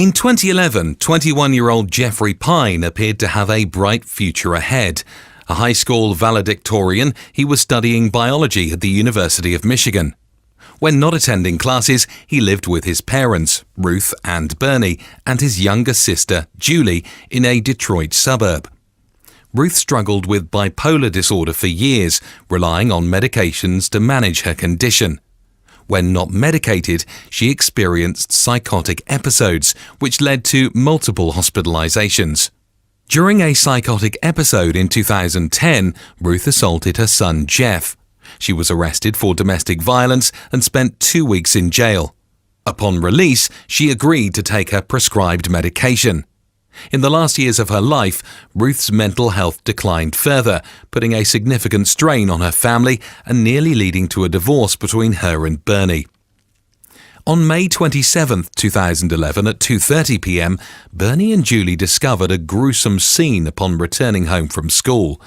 In 2011, 21-year-old Jeffrey Pyne appeared to have a bright future ahead. A high school valedictorian, he was studying biology at the University of Michigan. When not attending classes, he lived with his parents, Ruth and Bernie, and his younger sister, Julie, in a Detroit suburb. Ruth struggled with bipolar disorder for years, relying on medications to manage her condition. When not medicated, she experienced psychotic episodes, which led to multiple hospitalizations. During a psychotic episode in 2010, Ruth assaulted her son Jeff. She was arrested for domestic violence and spent 2 weeks in jail. Upon release, she agreed to take her prescribed medication. In the last years of her life, Ruth's mental health declined further, putting a significant strain on her family and nearly leading to a divorce between her and Bernie. On May 27, 2011 at 2:30 p.m, Bernie and Julie discovered a gruesome scene upon returning home from school.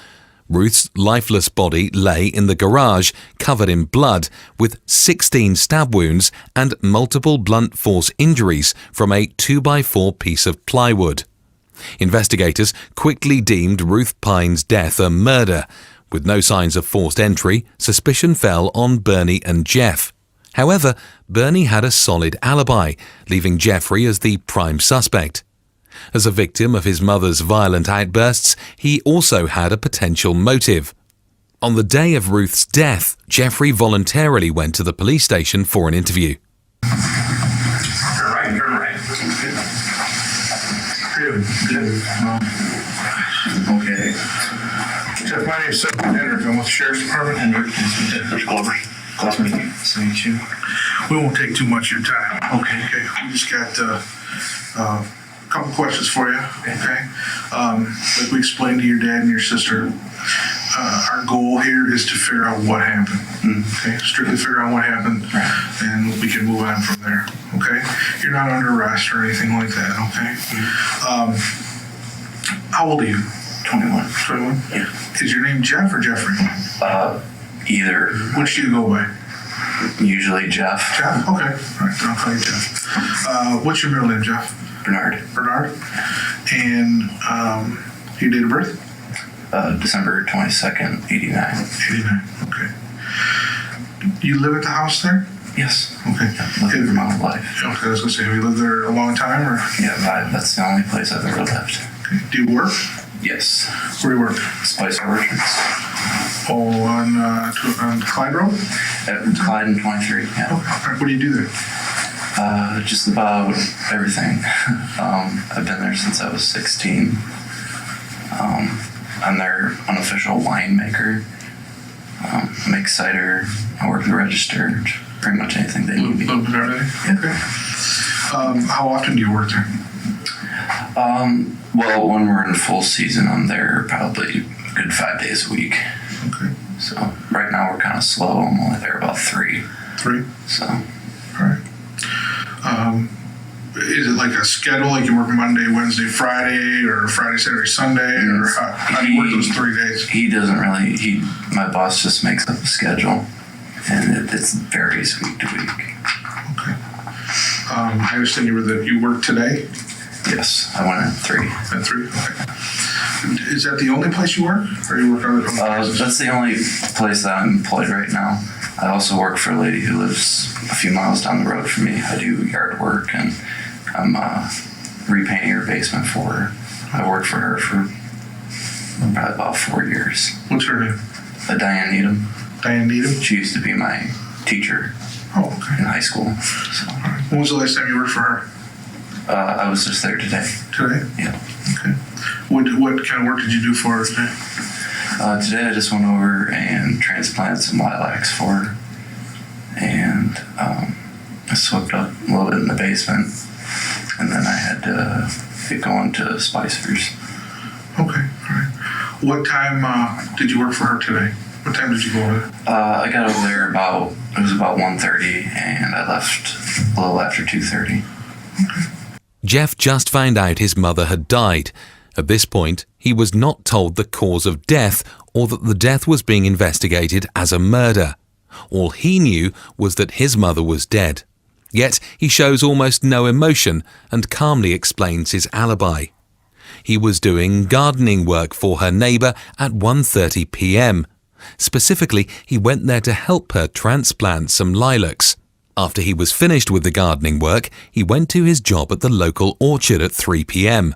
Ruth's lifeless body lay in the garage, covered in blood, with 16 stab wounds and multiple blunt force injuries from a 2x4 piece of plywood. Investigators quickly deemed Ruth Pyne's death a murder. With no signs of forced entry, suspicion fell on Bernie and Jeff. However, Bernie had a solid alibi, leaving Jeffrey as the prime suspect. As a victim of his mother's violent outbursts, he also had a potential motive. On the day of Ruth's death, Jeffrey voluntarily went to the police station for an interview. You're right. Good. Okay. Jeff, my name is Hendrick. I'm with the Sheriff's Department. Hendrick. Mr. Glover. Glad to meet you. Nice to meet you. We won't take too much of your time. Okay. We just got a couple questions for you. Okay. Like we explained to your dad and your sister, our goal here is to figure out what happened. Okay. Strictly figure out what happened, and we can move on from there. Okay. You're not under arrest or anything like that. Okay. How old are you? 21. 21? Yeah. Is your name Jeff or Jeffrey? Either. Which do you go by? Usually Jeff. Jeff? Okay. All right. I'll call you Jeff. What's your middle name, Jeff? Bernard. And your date of birth? December 22nd, 89. 89. Okay. You live at the house there? Yes. Okay. Yeah, lived there my whole life. Okay, I was going to say, have you lived there a long time? Or? Yeah, that's the only place I've ever lived. Okay. Do you work? Yes. Where do you work? Spice Orchards. Oh, on Clyde Road? At Clyde and 23, yeah. Okay. All right. What do you do there? Just about everything. I've been there since I was 16. I'm their unofficial winemaker. Make cider. I work the register. Pretty much anything they need me. A little bit of everything? Okay. How often do you work there? Well, when we're in full season, I'm there probably a good 5 days a week. Okay. So right now we're kind of slow. I'm only there about 3. 3? So. All right. Is it like a schedule, like you work Monday, Wednesday, Friday, or Friday, Saturday, Sunday, or how do you work those 3 days? He doesn't really, my boss just makes up a schedule, and it varies week to week. Okay. I understand you work today? Yes, I went at 3. At 3? Okay. Is that the only place you work, or you work other places? That's the only place that I'm employed right now. I also work for a lady who lives a few miles down the road from me. I do yard work, and I'm repainting her basement for her. I worked for her for probably about 4 years. What's her name? Diane Needham. Diane Needham? She used to be my teacher Oh, okay. in high school. So. All right. When was the last time you worked for her? I was just there today. Today? Yeah. Okay. What kind of work did you do for her today? Today I just went over and transplanted some lilacs for her. And I swept up a little bit in the basement. And then I had to get going to Spicers. Okay. All right. What time did you work for her today? What time did you go over there? I got over there about 1:30, and I left a little after 2:30. Okay. Jeff just found out his mother had died. At this point, he was not told the cause of death or that the death was being investigated as a murder. All he knew was that his mother was dead. Yet he shows almost no emotion and calmly explains his alibi. He was doing gardening work for her neighbour at 1:30 p.m. Specifically, he went there to help her transplant some lilacs. After he was finished with the gardening work, he went to his job at the local orchard at 3 p.m.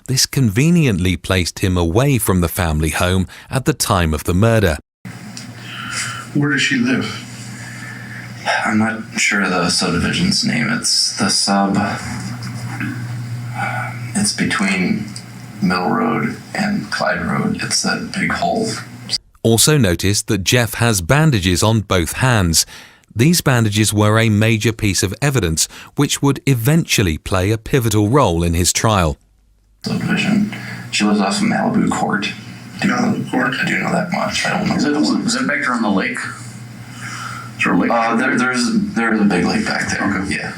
This conveniently placed him away from the family home at the time of the murder. Where does she live? I'm not sure the subdivision's name. It's the sub. It's between Middle Road and Clyde Road. It's that big hole. Also noticed that Jeff has bandages on both hands. These bandages were a major piece of evidence which would eventually play a pivotal role in his trial. Subdivision. She lives off of Malibu Court. Malibu Court? I do know that much. I don't know. Is it back there on the lake? Is there a lake? There's a big lake back there. Okay. Yeah.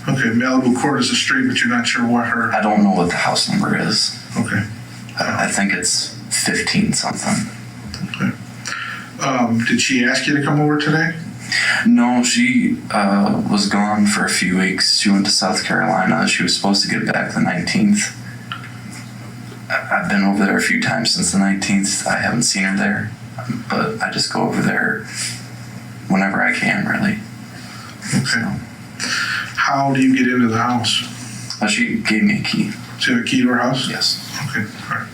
Okay, Malibu Court is a street, but you're not sure what her... I don't know what the house number is. Okay. I think it's 15 something. Okay. Did she ask you to come over today? No, she was gone for a few weeks. She went to South Carolina. She was supposed to get back the 19th. I've been over there a few times since the 19th. I haven't seen her there, but I just go over there whenever I can, really. Okay. So, how do you get into the house? she gave me a key. Do you have a key to her house? Yes. Okay, all right.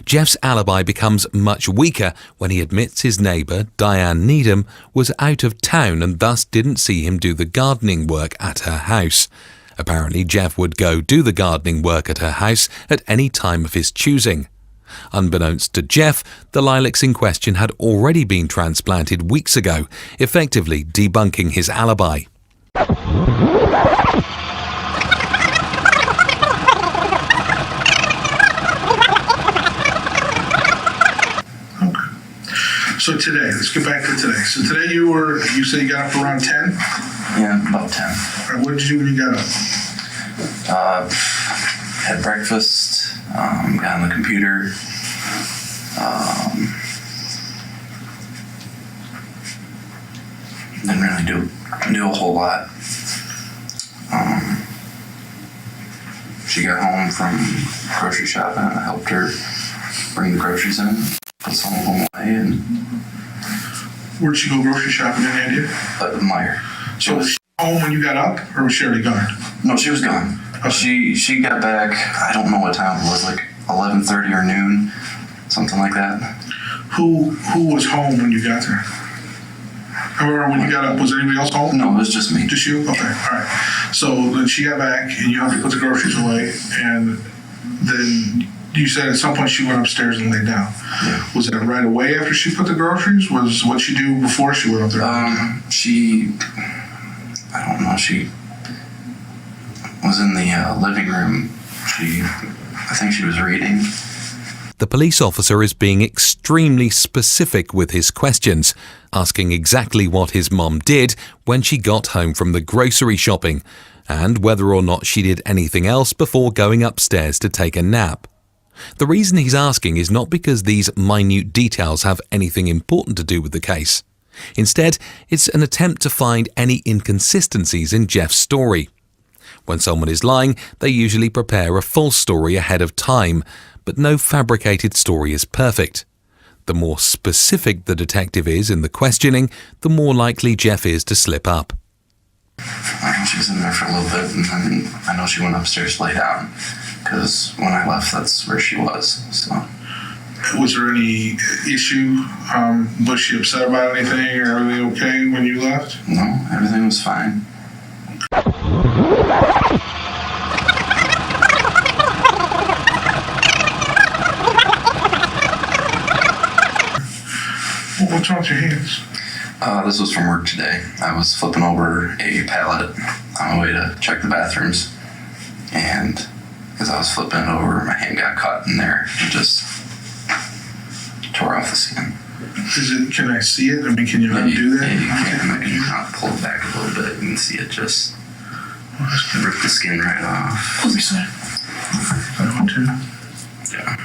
Jeff's alibi becomes much weaker when he admits his neighbour, Diane Needham, was out of town and thus didn't see him do the gardening work at her house. Apparently, Jeff would go do the gardening work at her house at any time of his choosing. Unbeknownst to Jeff, the lilacs in question had already been transplanted weeks ago, effectively debunking his alibi. So today, let's get back to today. So today you said you got up around 10? Yeah, about 10. All right, what did you do when you got up? Had breakfast, got on the computer, didn't really do a whole lot. She got home from grocery shopping and I helped her bring the groceries in, put some of them away, and Where'd she go grocery shopping, any idea? Meyer. So was she home when you got up, or was she already gone? No, she was gone. Okay. She got back, I don't know what time it was, like 11:30 or noon, something like that. Who was home when you got there? Or when you got up, was anybody else home? No, it was just me. Just you? Okay, all right. So then she got back and you helped her put the groceries away, and then you said at some point she went upstairs and laid down. Yeah. Was that right away after she put the groceries? Was what she do before she went up there? I don't know, she was in the living room. I think she was reading. The police officer is being extremely specific with his questions, asking exactly what his mom did when she got home from the grocery shopping, and whether or not she did anything else before going upstairs to take a nap. The reason he's asking is not because these minute details have anything important to do with the case. Instead, it's an attempt to find any inconsistencies in Jeff's story. When someone is lying, they usually prepare a false story ahead of time, but no fabricated story is perfect. The more specific the detective is in the questioning, the more likely Jeff is to slip up. She was in there for a little bit, and then I know she went upstairs to lay down, because when I left, that's where she was. So, Was there any issue? Was she upset about anything, or everything okay when you left? no, everything was fine. What's wrong with your hands? This was from work today. I was flipping over a pallet on my way to check the bathrooms, and as I was flipping it over, my hand got caught in there and just tore off the skin. Can I see it? I mean, can you undo that? Yeah, you can. I can kind of pull it back a little bit. You can see it just rip the skin right off. Let me see. That one too. Yeah.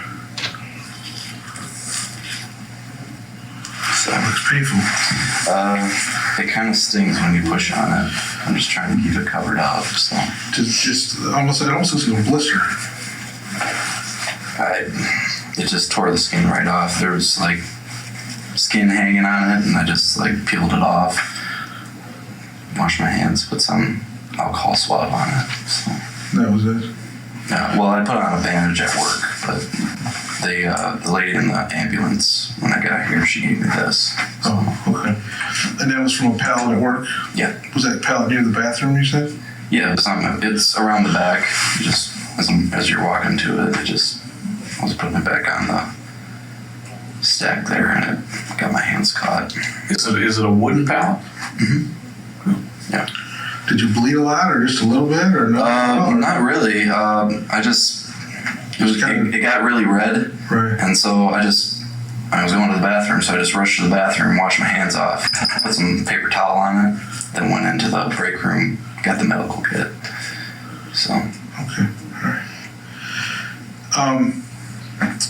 That looks painful? It kind of stings when you push on it. I'm just trying to keep it covered up, so. Just almost, it almost looks like a blister. It just tore the skin right off. There was like skin hanging on it, and I just like peeled it off. Washed my hands, put some alcohol swab on it. So. That was it. Yeah, well, I put on a bandage at work, but the lady in the ambulance, when I got here, she gave me this. So. Oh, okay. And that was from a pallet at work? Yeah. Was that pallet near the bathroom, you said? Yeah, it's around the back. You just as you're walking to it, I was putting it back on the stack there, and it got my hands caught. Is it a wooden pallet? Mm-hmm. Yeah. Did you bleed a lot, or just a little bit, or no? Not really. It got really red, Right. and so I was going to the bathroom, so I just rushed to the bathroom, washed my hands off, put some paper towel on it, then went into the break room, got the medical kit. So. Okay. All right.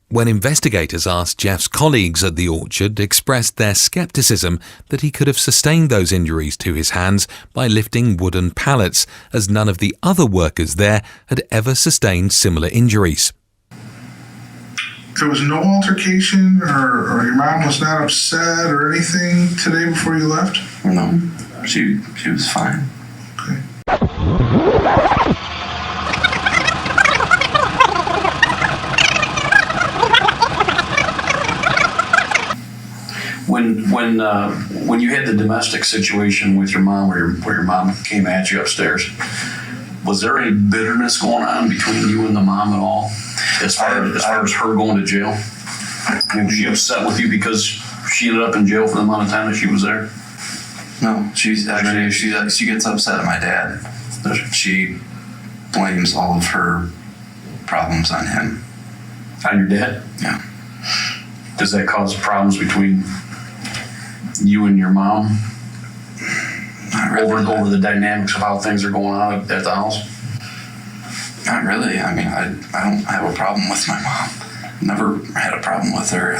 When investigators asked Jeff's colleagues at the orchard, expressed their skepticism that he could have sustained those injuries to his hands by lifting wooden pallets, as none of the other workers there had ever sustained similar injuries. There was no altercation, or your mom was not upset or anything today before you left? No, she was fine. Okay. When you had the domestic situation with your mom, where your mom came at you upstairs, was there any bitterness going on between you and the mom at all, as far as her going to jail? I mean, was she upset with you because she ended up in jail for the amount of time that she was there? No, she gets upset at my dad. She blames all of her problems on him. On your dad? Yeah. Does that cause problems between you and your mom? Not really. Over the dynamics of how things are going on at the house? Not really. I mean, I don't have a problem with my mom. Never had a problem with her.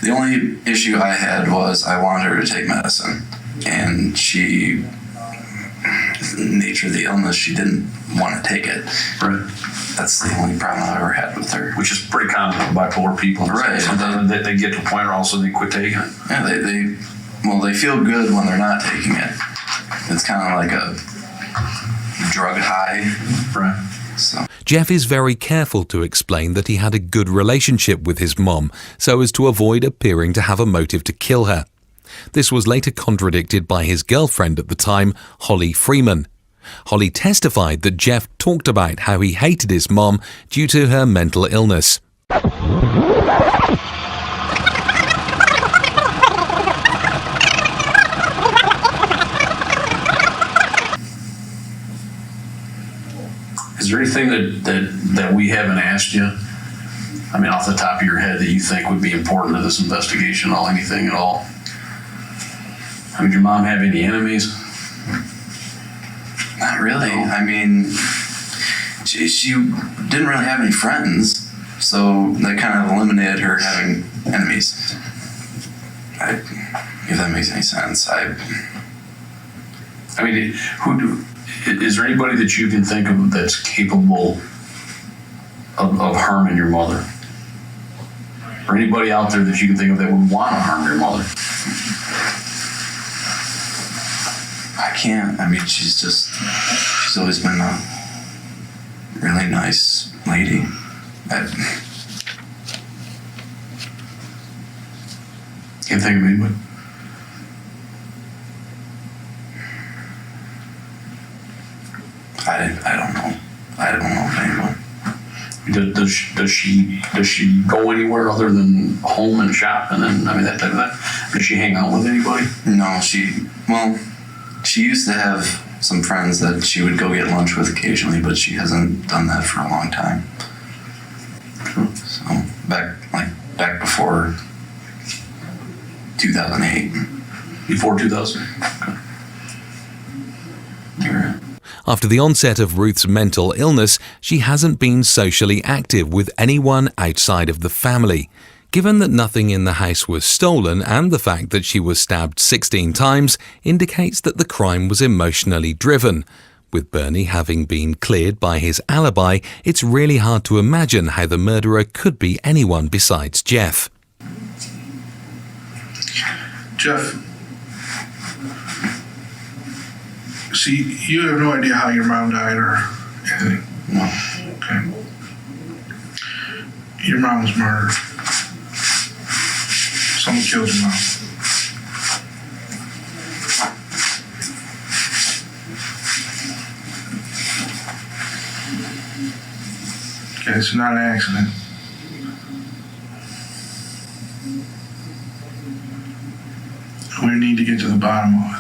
The only issue I had was I wanted her to take medicine, and the nature of the illness, she didn't want to take it. Right. That's the only problem I ever had with her. Which is pretty common with bipolar people. Right. Sometimes they get to a point where also they quit taking it. Yeah, they feel good when they're not taking it. It's kind of like a drug high. Right. So. Jeff is very careful to explain that he had a good relationship with his mom so as to avoid appearing to have a motive to kill her. This was later contradicted by his girlfriend at the time, Holly Freeman. Holly testified that Jeff talked about how he hated his mom due to her mental illness. Is there anything that we haven't asked you? I mean, off the top of your head, that you think would be important to this investigation, or anything at all? I mean, did your mom have any enemies? Not really. I mean, she didn't really have any friends, so that kind of eliminated her having enemies. If that makes any sense. I mean, is there anybody that you can think of that's capable of harming your mother? Or anybody out there that you can think of that would want to harm your mother? I can't. I mean, she's always been a really nice lady. Can't think of anybody. I don't know. I don't know of anyone. Does she go anywhere other than home and shop, and then that type of thing? Does she hang out with anybody? No, she used to have some friends that she would go get lunch with occasionally, but she hasn't done that for a long time. So back before 2008. Before 2000. Okay. You're right. After the onset of Ruth's mental illness, she hasn't been socially active with anyone outside of the family. Given that nothing in the house was stolen and the fact that she was stabbed 16 times indicates that the crime was emotionally driven. With Bernie having been cleared by his alibi, it's really hard to imagine how the murderer could be anyone besides Jeff. Jeff, see, you have no idea how your mom died or anything? No. Okay. Your mom was murdered. Someone killed your mom. Okay, it's not an accident. We need to get to the bottom of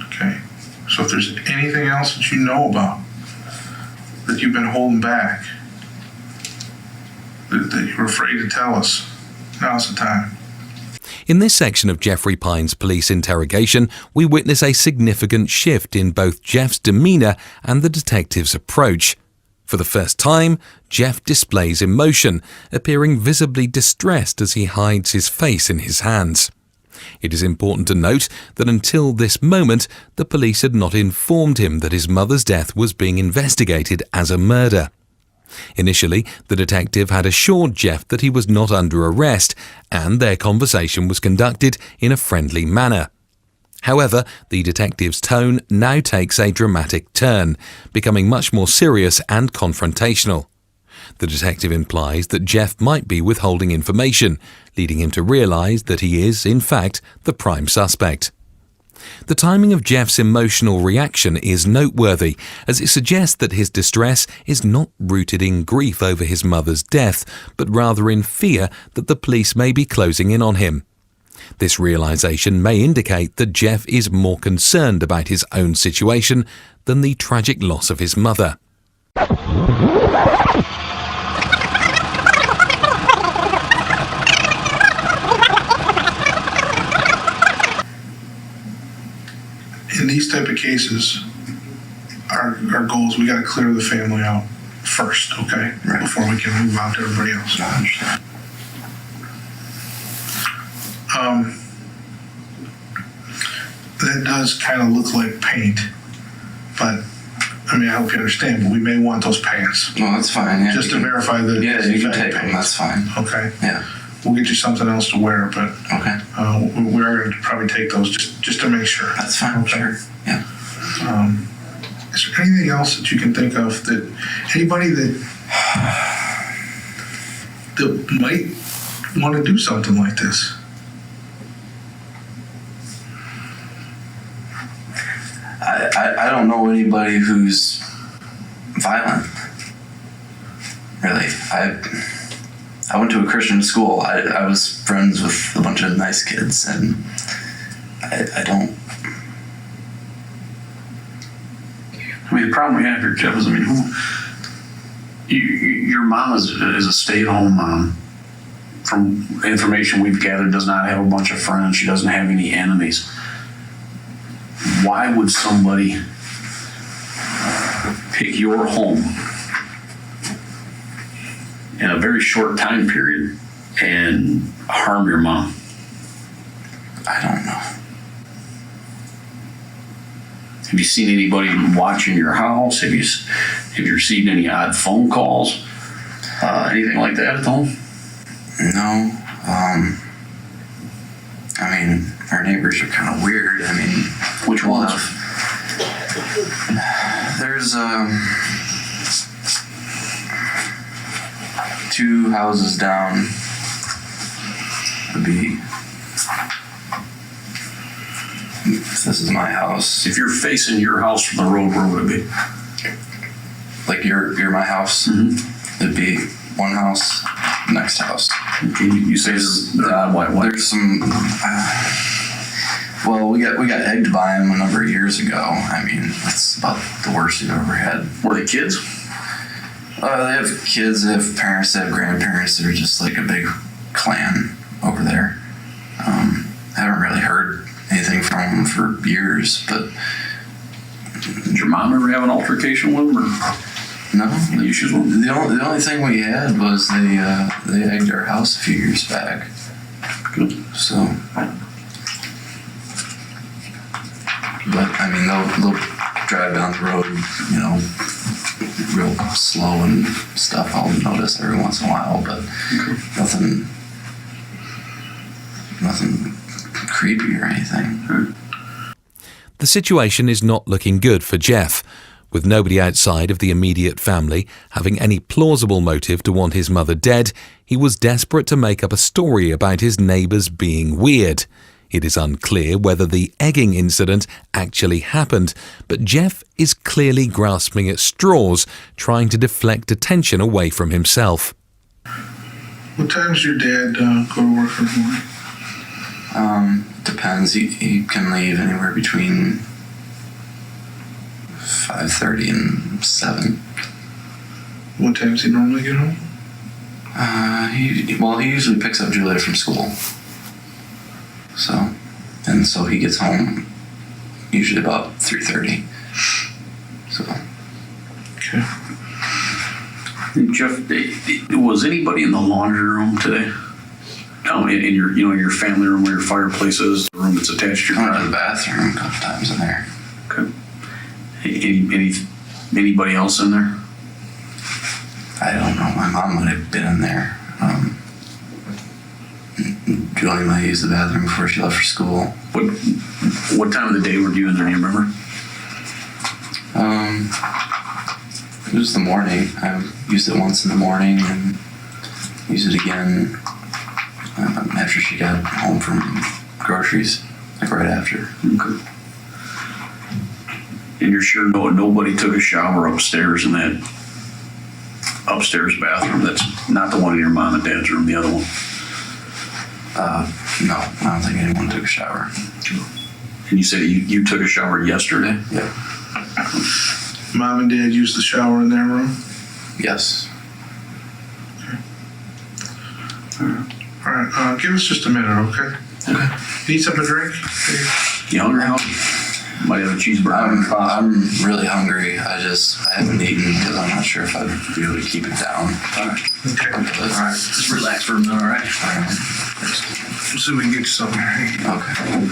it. Okay, so if there's anything else that you know about that you've been holding back, that you're afraid to tell us, now's the time. In this section of Jeffrey Pyne's police interrogation, we witness a significant shift in both Jeff's demeanor and the detective's approach. For the first time, Jeff displays emotion, appearing visibly distressed as he hides his face in his hands. It is important to note that until this moment, the police had not informed him that his mother's death was being investigated as a murder. Initially, the detective had assured Jeff that he was not under arrest, and their conversation was conducted in a friendly manner. However, the detective's tone now takes a dramatic turn, becoming much more serious and confrontational. The detective implies that Jeff might be withholding information, leading him to realize that he is, in fact, the prime suspect. The timing of Jeff's emotional reaction is noteworthy, as it suggests that his distress is not rooted in grief over his mother's death, but rather in fear that the police may be closing in on him. This realization may indicate that Jeff is more concerned about his own situation than the tragic loss of his mother. In these type of cases, our goal is we got to clear the family out first, okay? Right. Before we can move on to everybody else. I understand. That does kind of look like paint, but I mean, I hope you understand, but we may want those pants No, that's fine. Yeah, just to verify that yeah, it's you in can fact take them. paint. That's fine. Okay. Yeah. We'll get you something else to wear, but Okay. we are going to probably take those just to make sure. That's fine. Okay. Sure. Yeah. Is there anything else that you can think of that anybody that might want to do something like this? I don't know anybody who's violent. Really. I went to a Christian school. I was friends with a bunch of nice kids, and I don't. I mean, the problem we have here, Jeff, is, I mean, your mom is a stay-at-home mom. From information we've gathered, does not have a bunch of friends. She doesn't have any enemies. Why would somebody pick your home in a very short time period and harm your mom? I don't know. Have you seen anybody watching your house? Have you received any odd phone calls? Anything like that at home? No. I mean, our neighbors are kind of weird. I mean, Which ones? There's 2 houses down. Would be. This is my house. If you're facing your house from the road, where would it be? Like you're my house. Mm-hmm. It'd be one house, next house. You say they're odd white. There's some. Well, we got egged by them a number of years ago. I mean, that's about the worst we've ever had. Were they kids? They have kids, they have parents, they have grandparents. They're just like a big clan over there. I haven't really heard anything from them for years, but Did your mom ever have an altercation with him, or No, any issues with him? the only thing we had was they egged our house a few years back. Good. So, but I mean, they'll drive down the road, you know, real slow and stuff. I'll notice every once in a while, but nothing creepy or anything. The situation is not looking good for Jeff. With nobody outside of the immediate family having any plausible motive to want his mother dead, he was desperate to make up a story about his neighbours being weird. It is unclear whether the egging incident actually happened, but Jeff is clearly grasping at straws, trying to deflect attention away from himself. What time does your dad go to work in the morning? Depends. He can leave anywhere between 5:30 and 7. What time does he normally get home? He usually picks up Julia from school. So he gets home usually about 3:30. So. Okay. Jeff, was anybody in the laundry room today? In your family room where your fireplace is, the room that's attached to your I went to the bathroom a couple times in there. Okay. Anybody else in there? I don't know. My mom might have been in there. Julie might use the bathroom before she left for school. What time of the day were you in there? Do you remember? It was the morning. I used it once in the morning and used it again after she got home from groceries, like right after. Okay. And you're sure nobody took a shower upstairs in that upstairs bathroom? That's not the one in your mom and dad's room, the other one? No, I don't think anyone took a shower. And you said you took a shower yesterday? Yeah. Mom and Dad use the shower in their room? Yes. All right, give us just a minute, okay? Okay. Need something to drink? You hungry, Hal? Might have a cheeseburger. I'm really hungry. I haven't eaten because I'm not sure if I'd be able to keep it down. All right. Okay. All right. Just relax for a minute, all right? Let's see if we can get you something. Okay.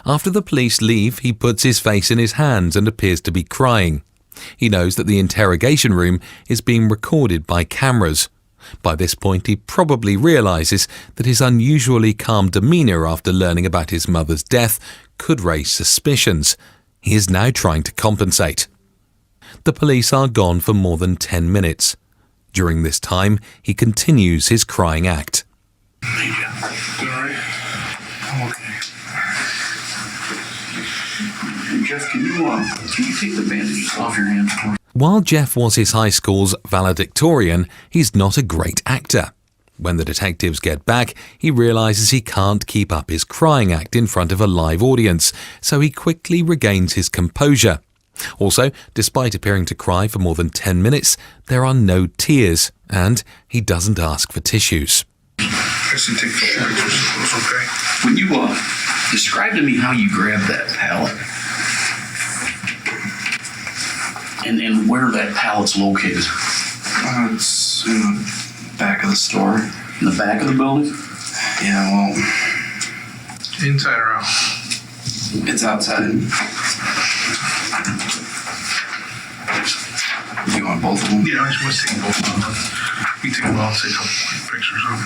After the police leave, he puts his face in his hands and appears to be crying. He knows that the interrogation room is being recorded by cameras. By this point, he probably realises that his unusually calm demeanour after learning about his mother's death could raise suspicions. He is now trying to compensate. The police are gone for more than 10 minutes. During this time, he continues his crying act. All right. I'm okay. Jeff, can you take the bandages off your hands for me? While Jeff was his high school's valedictorian, he's not a great actor. When the detectives get back, he realises he can't keep up his crying act in front of a live audience, so he quickly regains his composure. Also, despite appearing to cry for more than 10 minutes, there are no tears, and he doesn't ask for tissues. guess you take a couple pictures of those, okay? When you describe to me how you grabbed that pallet and where that pallet's located. It's in the back of the store. In the back of the building? Yeah, well, Inside or out? it's outside. You want both of them? Yeah, I just want to take both of them. You take them all, take a couple pictures of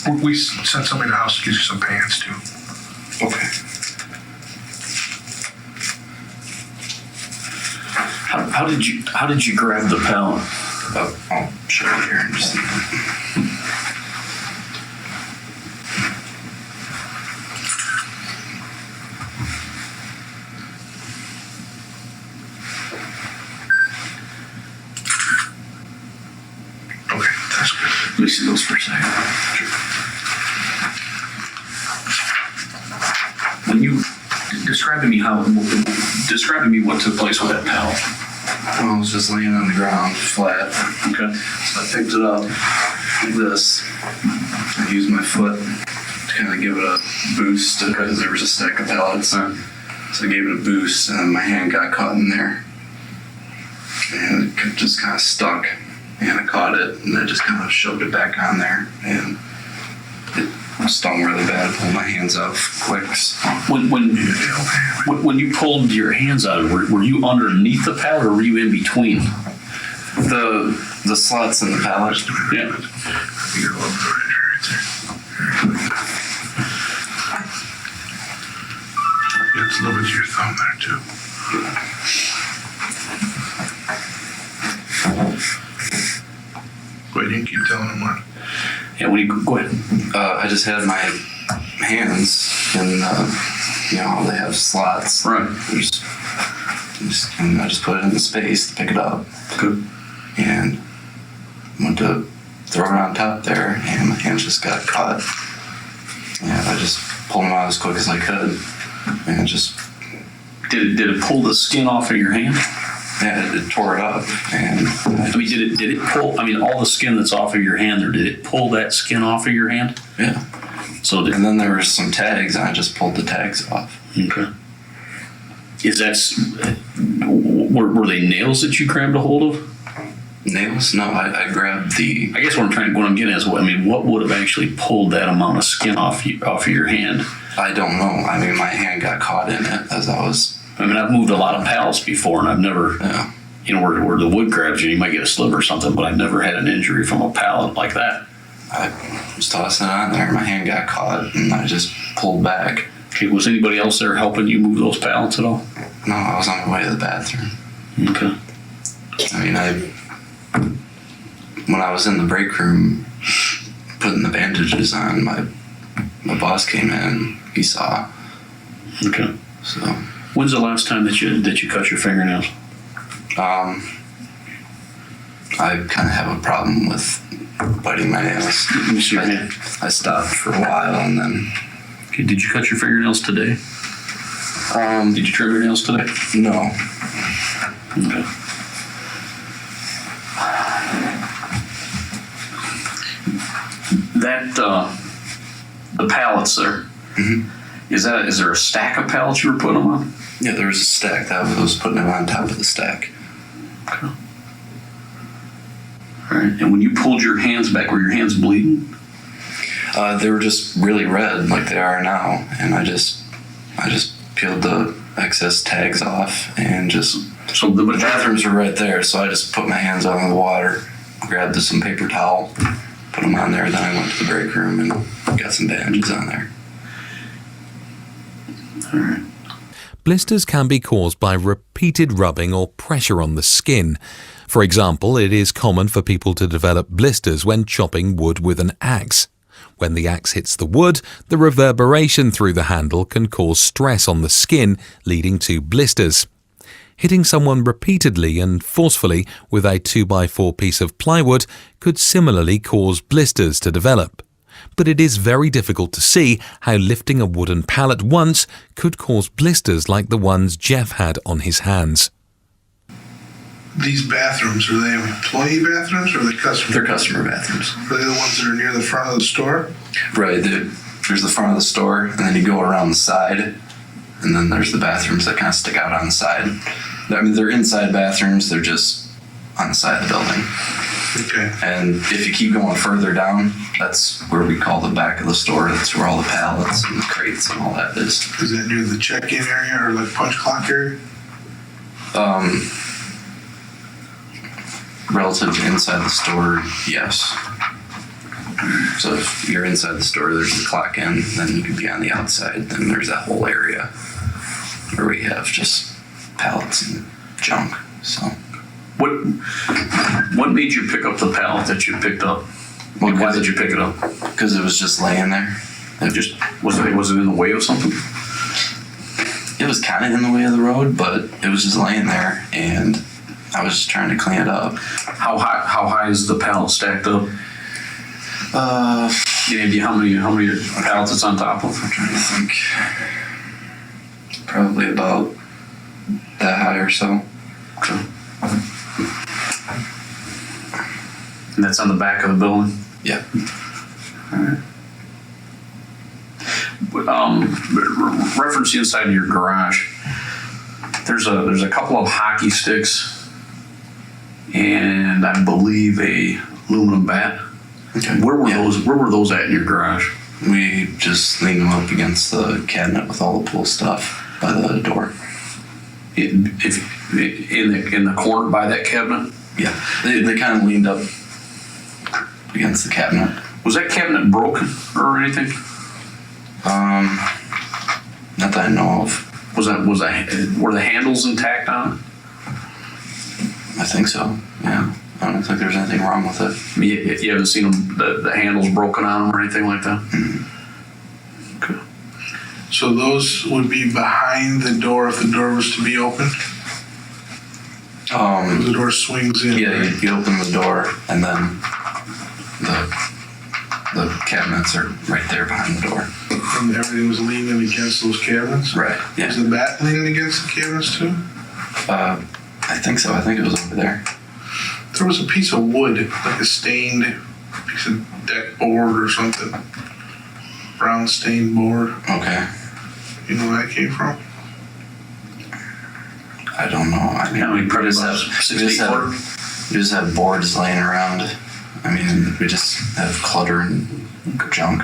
them. We sent somebody to the house to get you some pants too. Okay. How did you grab the pallet? I'll show you here in just a minute. Okay, that's good. Let me see those for a second. When you describe to me what took place with that pallet. Well, I was just laying on the ground flat. Okay. So I picked it up like this. I used my foot to kind of give it a boost because there was a stack of pallets. All right. So I gave it a boost and my hand got caught in there. And it just kind of stuck. And I caught it and I just kind of shoved it back on there. And it stung really bad. I pulled my hands out quick. So. When you pulled your hands out, were you underneath the pallet or were you in between? The slots in the pallet. Yeah. Your love right there. Yeah, it's a little bit of your thumb there too. Wait, you can keep telling them what. Yeah, when you go ahead. I just had my hands in, they have slots. Right. And I just put it in the space to pick it up. Good. And went to throw it on top there, and my hands just got caught. And I just pulled them out as quick as I could, and just. Did it pull the skin off of your hand? Yeah, it tore it up, and. Did it pull? All the skin that's off of your hand, or did it pull that skin off of your hand? Yeah. So. And then there were some tags, and I just pulled the tags off. Okay. Were they nails that you grabbed a hold of? Nails? No, I grabbed the. I guess what I'm getting at is, what would have actually pulled that amount of skin off of your hand? I don't know. My hand got caught in it as I was. I've moved a lot of pallets before, and I've never, Yeah. Where the wood grabs you might get a slip or something, but I've never had an injury from a pallet like that. I was tossing it on there. My hand got caught, and I just pulled back. Okay, was anybody else there helping you move those pallets at all? No, I was on my way to the bathroom. Okay. When I was in the break room putting the bandages on, my boss came in. He saw. Okay. So. When's the last time that you cut your fingernails? I kind of have a problem with biting my nails. Let me see your hand. I stopped for a while and then. Okay, did you cut your fingernails today? Did you trim your nails today? No. Okay. That the pallets there. Mm-hmm. Is there a stack of pallets you were putting them on? Yeah, there was a stack that I was putting them on top of the stack. Okay. All right. And when you pulled your hands back, were your hands bleeding? They were just really red, like they are now, and I just peeled the excess tags off and just. So the bathrooms were right there, so I just put my hands out in the water, grabbed some paper towel, put them on there. Then I went to the break room and got some bandages on there. All right. Blisters can be caused by repeated rubbing or pressure on the skin. For example, it is common for people to develop blisters when chopping wood with an axe. When the axe hits the wood, the reverberation through the handle can cause stress on the skin, leading to blisters. Hitting someone repeatedly and forcefully with a 2x4 piece of plywood could similarly cause blisters to develop. But it is very difficult to see how lifting a wooden pallet once could cause blisters like the ones Jeff had on his hands. These bathrooms, are they employee bathrooms or are they customer? They're customer bathrooms. Are they the ones that are near the front of the store? Right. There's the front of the store, and then you go around the side, and then there's the bathrooms that kind of stick out on the side. I mean, they're inside bathrooms. They're just on the side of the building. Okay. And if you keep going further down, that's where we call the back of the store. That's where all the pallets and the crates and all that is. Is that near the check-in area or like punch clock area? Relative to inside the store, yes. So if you're inside the store, there's the clock in, then you could be on the outside, then there's that whole area where we have just pallets and junk, so. What made you pick up the pallet that you picked up? Why did you pick it up? Because it was just laying there. It just Was it in the way of something? It was kind of in the way of the road, but it was just laying there, and I was just trying to clean it up. How high is the pallet stacked up? Any idea how many pallets it's on top of? I'm trying to think. Probably about that high or so. Okay. And that's on the back of the building? Yeah. Reference inside of your garage. There's a couple of hockey sticks and I believe a aluminum bat. Okay. Where were those at in your garage? We just leaned them up against the cabinet with all the pool stuff by the door. In the corner by that cabinet? Yeah. They kind of leaned up against the cabinet. Was that cabinet broken or anything? Not that I know of. Were the handles intact on it? I think so. Yeah. I don't think there's anything wrong with it. You haven't seen the handles broken on them or anything like that? Mm-hmm. Okay. So those would be behind the door if the door was to be opened? If the door swings in. Yeah, you open the door and then the cabinets are right there behind the door. And everything was leaning against those cabinets? Right. Yeah. Was the bat leaning against the cabinets too? I think so. I think it was over there. There was a piece of wood, like a stained piece of deck board or something. Brown stained board. Okay. You know where that came from? I don't know. I mean, we just have boards laying around. I mean, we just have clutter and junk.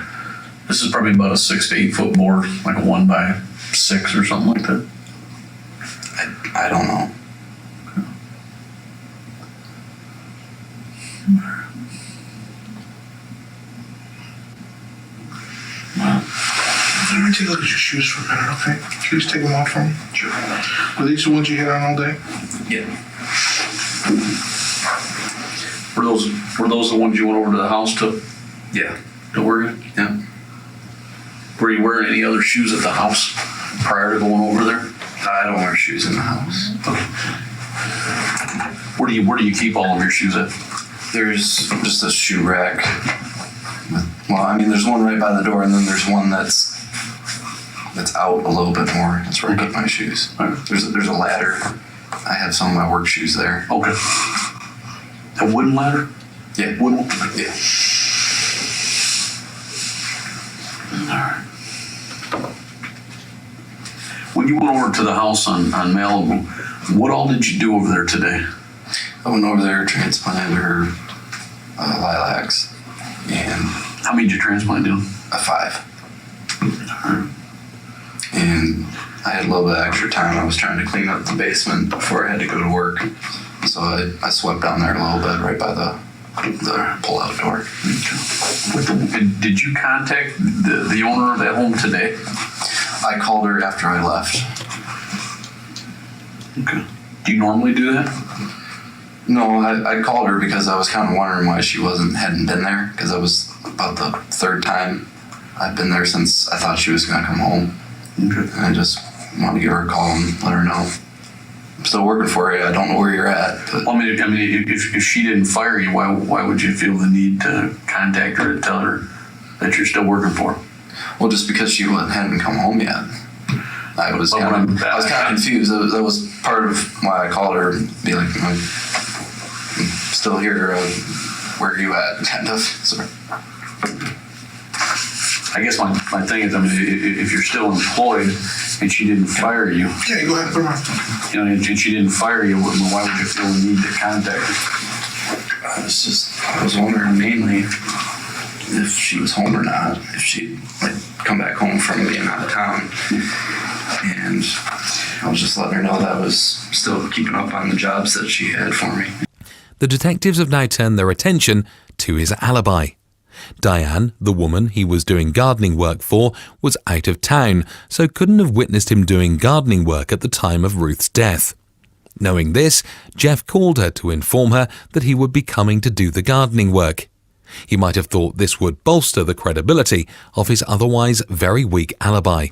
This is probably about a 6 to 8 foot board, like a 1x6 or something like that. I don't know. Let me take a look at your shoes for a minute, okay? Please take them off for me. Sure. Were these the ones you had on all day? Yeah. Were those the ones you went over to the house to Yeah. work in? Yeah. Were you wearing any other shoes at the house prior to going over there? I don't wear shoes in the house. Where do you keep all of your shoes at? There's just a shoe rack. Well, I mean, there's one right by the door, and then there's one that's out a little bit more. That's where I keep my shoes. Right. There's a ladder. I have some of my work shoes there. Okay. A wooden ladder? Yeah. Wooden. Yeah. When you went over to the house on Malibu, what all did you do over there today? I went over there, transplanted her lilacs, and How many did you transplant, Dylan? a 5. And I had a little bit of extra time. I was trying to clean up the basement before I had to go to work. So I swept down there a little bit right by the pull-out door. Did you contact the owner of that home today? I called her after I left. Okay. Do you normally do that? No, I called her because I was kind of wondering why she hadn't been there, because it was about the 3rd time I've been there since I thought she was going to come home. Okay. And I just wanted to give her a call and let her know. I'm still working for you. I don't know where you're at. But Well, I mean, if she didn't fire you, why would you feel the need to contact her to tell her that you're still working for her? well, just because she hadn't come home yet. I was But kind when of confused. That was part of why I called her, be like, I'm still here. Where are you at? Kind of. So, I guess my thing is, I mean, if you're still employed and she didn't fire you, Yeah, go ahead, put them on. you know, and she didn't fire you, why would you feel the need to contact her? I was wondering mainly if she was home or not, if she'd like come back home from being out of town. And I was just letting her know that I was still keeping up on the jobs that she had for me. The detectives have now turned their attention to his alibi. Diane, the woman he was doing gardening work for, was out of town, so couldn't have witnessed him doing gardening work at the time of Ruth's death. Knowing this, Jeff called her to inform her that he would be coming to do the gardening work. He might have thought this would bolster the credibility of his otherwise very weak alibi.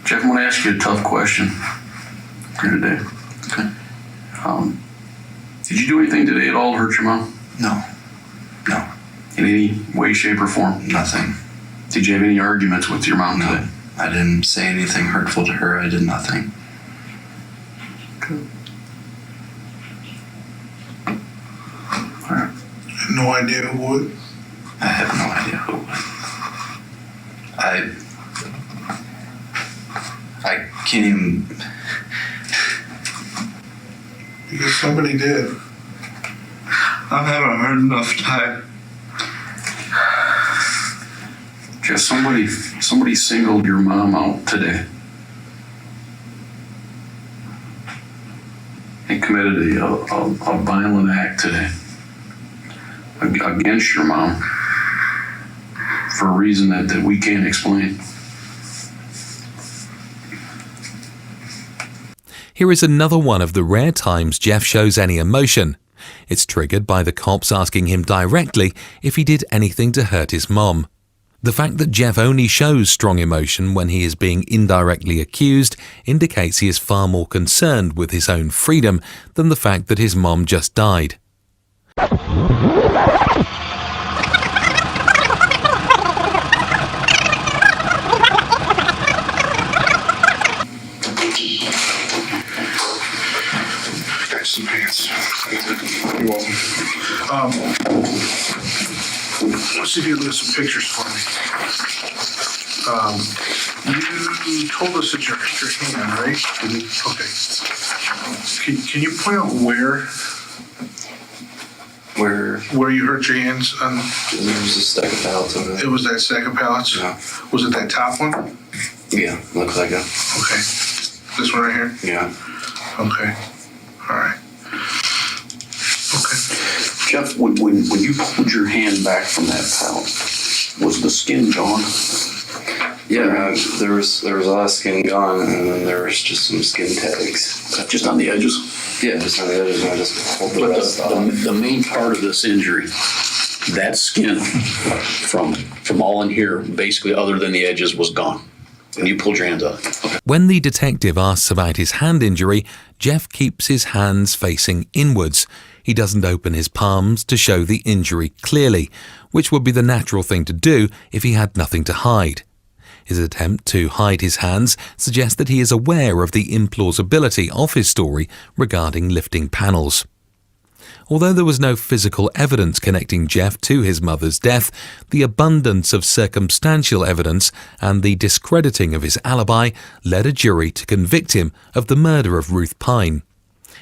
Jeff, I want to ask you a tough question here today. Okay. Did you do anything today at all to hurt your mom? No. In any way, shape, or form? Nothing. Did you have any arguments with your mom today? No. I didn't say anything hurtful to her. I did nothing. All right. No idea who would. I have no idea who would. I can't even. Because somebody did. I haven't heard enough time. Jeff, somebody singled your mom out today and committed a violent act today against your mom for a reason that we can't explain. Here is another one of the rare times Jeff shows any emotion. It's triggered by the cops asking him directly if he did anything to hurt his mom. The fact that Jeff only shows strong emotion when he is being indirectly accused indicates he is far more concerned with his own freedom than the fact that his mom just died. Got some pants. You're welcome. Let's see if you can look at some pictures for me. You told us that you hurt your hand, right? Okay. Can you point out where you hurt your hands on? There was a stack of pallets over there. It was that stack of pallets? Yeah. Was it that top one? Yeah, looks like it. Okay. This one right here? Yeah. Okay. All right. Okay. Jeff, when you pulled your hand back from that pallet, was the skin gone? Yeah, there was a lot of skin gone, and then there was just some skin tags. Just on the edges? Yeah, just on the edges, and I just pulled the But rest off. the main part of this injury, that skin from all in here, basically other than the edges, was gone. And you pulled your hands out. Okay. When the detective asks about his hand injury, Jeff keeps his hands facing inwards. He doesn't open his palms to show the injury clearly, which would be the natural thing to do if he had nothing to hide. His attempt to hide his hands suggests that he is aware of the implausibility of his story regarding lifting panels. Although there was no physical evidence connecting Jeff to his mother's death, the abundance of circumstantial evidence and the discrediting of his alibi led a jury to convict him of the murder of Ruth Pyne.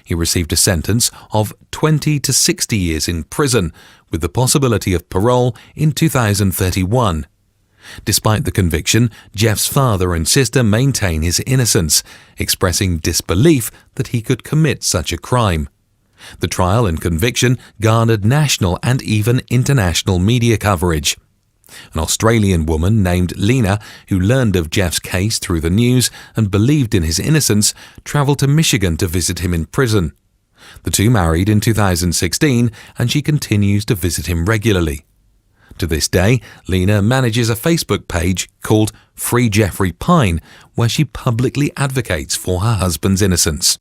He received a sentence of 20 to 60 years in prison, with the possibility of parole in 2031. Despite the conviction, Jeff's father and sister maintain his innocence, expressing disbelief that he could commit such a crime. The trial and conviction garnered national and even international media coverage. An Australian woman named Lena, who learned of Jeff's case through the news and believed in his innocence, travelled to Michigan to visit him in prison. The two married in 2016, and she continues to visit him regularly. To this day, Lena manages a Facebook page called Free Jeffrey Pyne, where she publicly advocates for her husband's innocence.